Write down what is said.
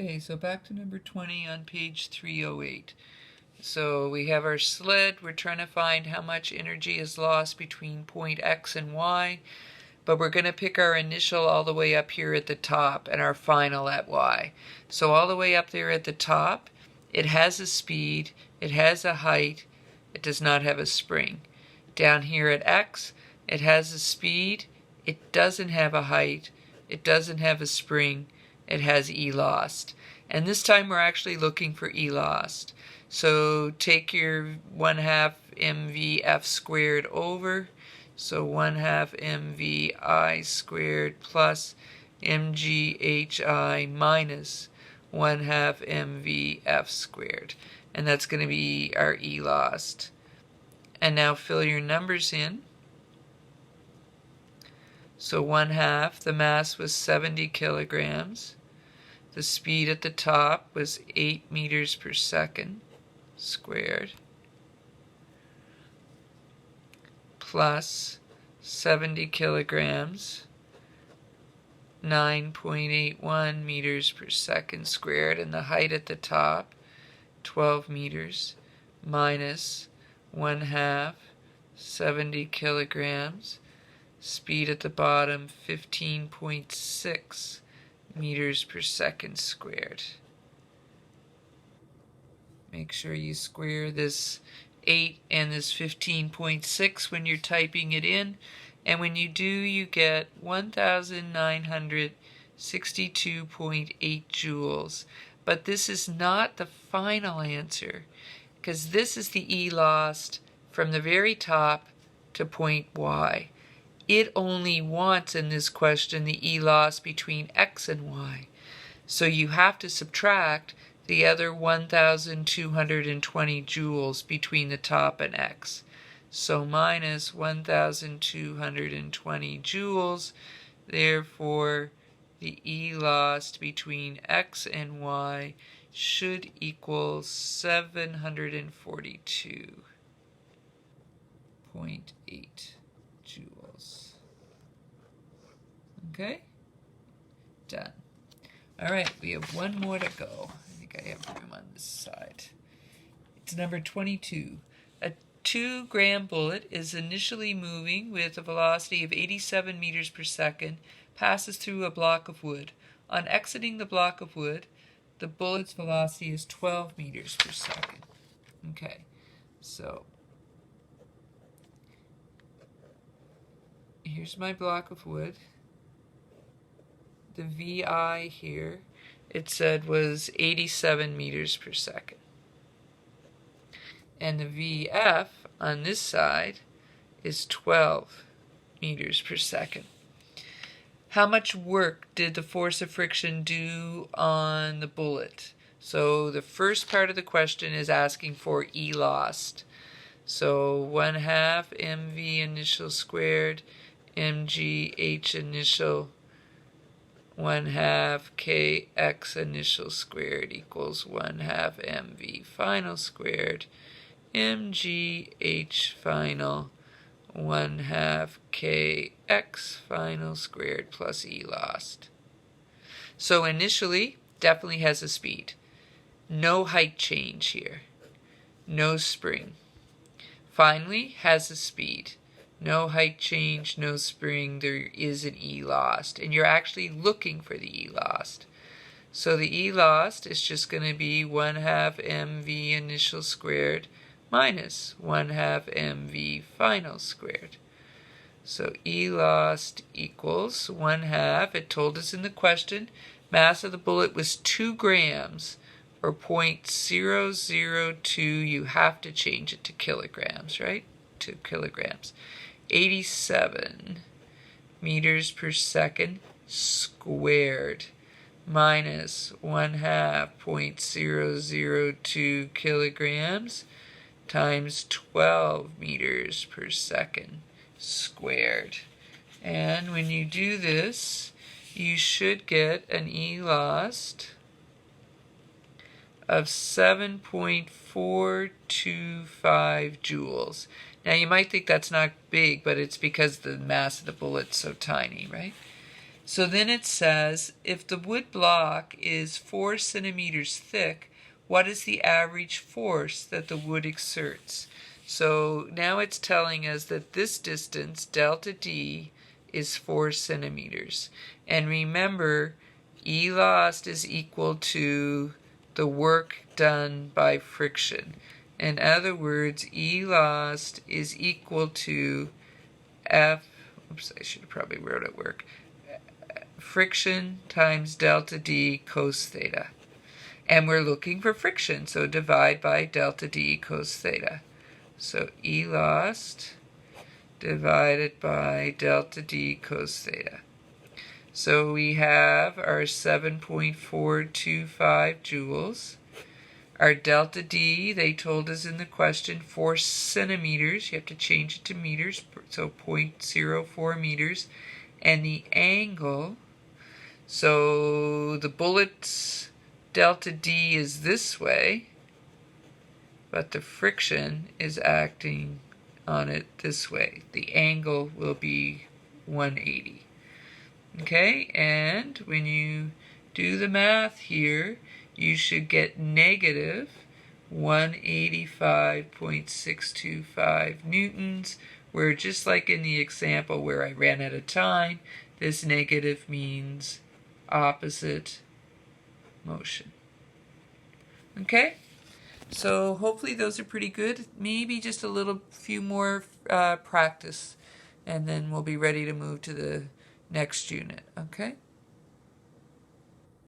Okay, so back to number 20 on page 308. So we have our sled. We're trying to find how much energy is lost between point X and Y, but we're going to pick our initial all the way up here at the top and our final at Y. So all the way up there at the top, it has a speed, it has a height, it does not have a spring. Down here at X, it has a speed, it doesn't have a height, it doesn't have a spring, it has E lost. And this time we're actually looking for E lost. So take your 1/2 mv/f squared over. So 1/2 mvi squared plus mghi minus 1/2 mv/f squared. And that's going to be our E lost. And now fill your numbers in. So 1/2, the mass was 70 kilograms. The speed at the top was 8 meters per second squared, plus 70 kilograms, 9.81 meters per second squared, and the height at the top, 12 meters, minus 1/2, 70 kilograms, speed at the bottom, 15.6 meters per second squared. Make sure you square this 8 and this 15.6 when you're typing it in. And when you do, you get 1,962.8 joules. But this is not the final answer, because this is the E lost from the very top to point Y. It only wants in this question the E lost between X and Y. So you have to subtract the other 1,220 joules between the top and X. So minus 1,220 joules. Therefore, the E lost between X and Y should equal 742.8 joules. Okay? Done. All right, we have one more to go. I think I have room on this side. It's number 22. A 2-gram bullet is initially moving with a velocity of 87 meters per second, passes through a block of wood. On exiting the block of wood, the bullet's velocity is 12 meters per second. Okay, so here's my block of wood. The VI here, it said, was 87 meters per second. And the VF on this side is 12 meters per second. How much work did the force of friction do on the bullet? So the first part of the question is asking for E lost. So 1/2 mv initial squared, mgh initial 1/2 kx initial squared equals 1/2 mv final squared, mgh final 1/2 kx final squared plus E lost. So initially, definitely has a speed. No height change here. No spring. Finally, has a speed. No height change, no spring, there is an E lost. And you're actually looking for the E lost. So the E lost is just going to be 1/2 mv initial squared minus 1/2 mv final squared. So E lost equals 1/2. It told us in the question, mass of the bullet was 2 grams, or 0.002. You have to change it to kilograms, right? To kilograms. 87 meters per second squared minus 1/2 0.002 kilograms times 12 meters per second squared. And when you do this, you should get an E lost of 7.425 joules. Now you might think that's not big, but it's because the mass of the bullet's so tiny, right? So then it says, if the wood block is 4 centimeters thick, what is the average force that the wood exerts? So now it's telling us that this distance, delta D, is 4 centimeters. And remember, E lost is equal to the work done by friction. In other words, E lost is equal to F, oops, I should have probably wrote it work, friction times delta D cos theta. And we're looking for friction, so divide by delta D cos theta. So E lost divided by delta D cos theta. So we have our 7.425 joules. Our delta D, they told us in the question, 4 centimeters. You have to change it to meters, so 0.04 meters. And the angle, so the bullet's delta D is this way, but the friction is acting on it this way. The angle will be 180. Okay, and when you do the math here, you should get negative 185.625 newtons, where just like in the example where I ran out of time, this negative means opposite motion. Okay? So hopefully those are pretty good. Maybe just a few more practice, and then we'll be ready to move to the next unit. Okay?